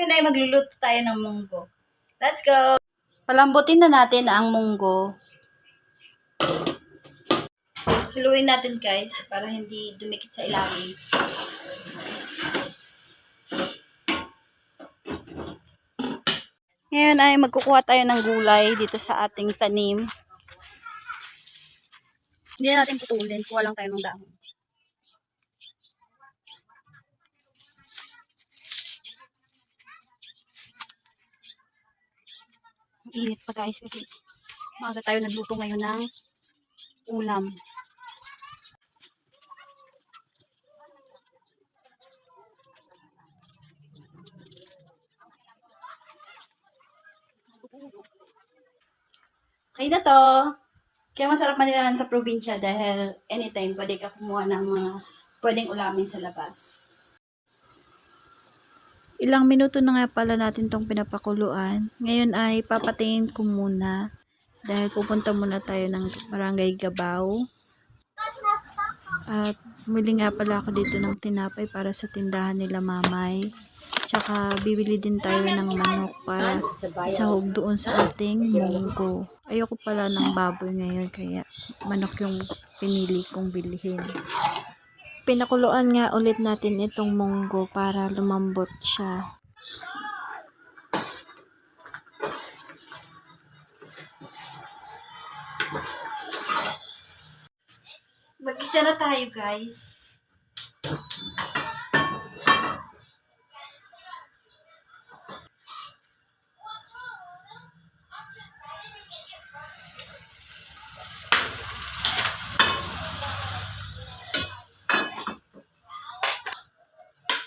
Ngayon ay magluluto tayo ng munggo. Let's go! Palambutin na natin ang munggo. Haluin natin guys para hindi dumikit sa ilalim. Ngayon ay magkukuha tayo ng gulay dito sa ating tanim. Hindi na natin putulin. Kuha lang tayo ng dahon. Init pa guys kasi maaga tayo nagluto ngayon ng ulam. Okay na to. Kaya masarap manirahan sa probinsya dahil anytime pwede ka kumuha ng mga pwedeng ulamin sa labas. Ilang minuto na nga pala natin tong pinapakuluan. Ngayon ay papatingin ko muna dahil pupunta muna tayo ng Barangay Gabao. At muli nga pala ako dito ng tinapay para sa tindahan nila mamay. Tsaka bibili din tayo ng manok para isahog doon sa ating munggo. Ayoko pala ng baboy ngayon kaya manok yung pinili kong bilhin. Pinakuluan nga ulit natin itong munggo para lumambot siya. Mag-isa na tayo guys.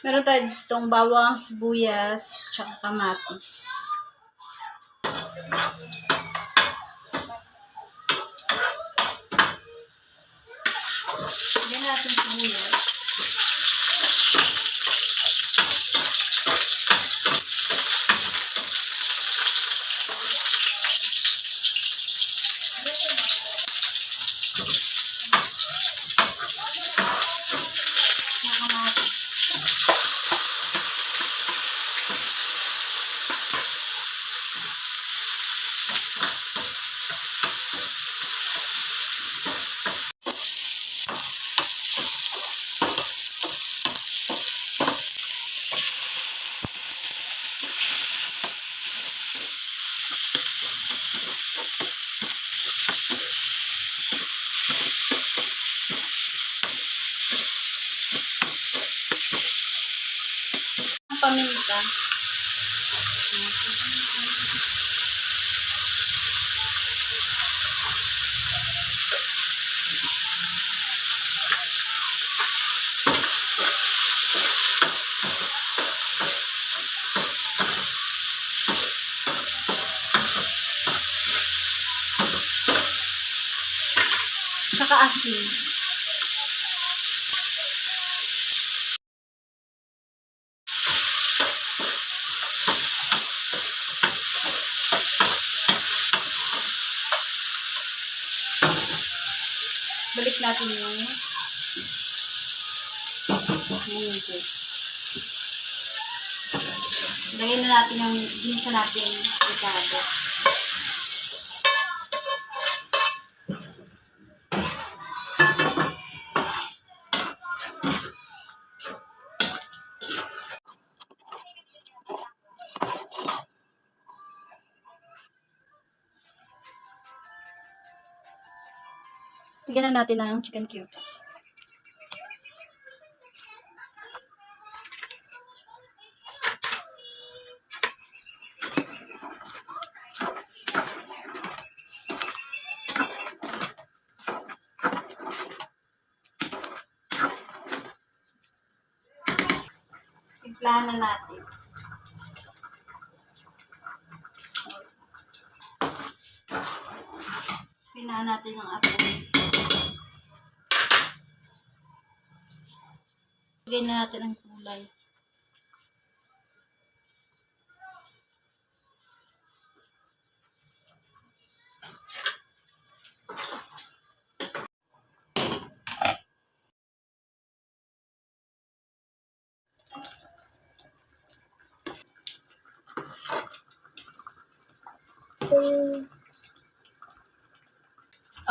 Meron tayo ditong bawang, sibuyas, tsaka kamatis. Lagyan natin sibuyas. Ang paminta. Tsaka asin. Balik natin yung munggo. Lagyan na natin yung ginisa natin ricado. Lagyan na natin ng chicken cubes. Timplahan na natin. Pinahan natin ang apoy. Lagyan na natin ang kulay.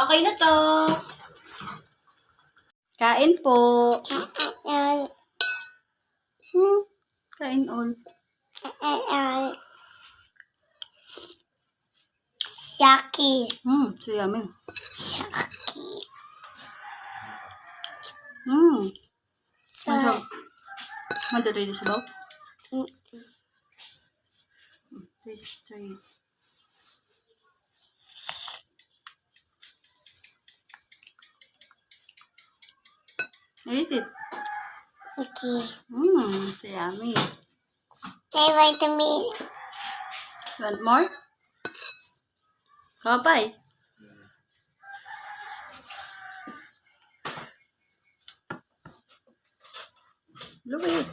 Okay na to. Kain po. Kain all. Shaki. So yummy. Shaki. Masarap. Madali din sabaw. Taste try it. What is it? Okay. So yummy. Say vitamin. Want more? Kapay. Look at it.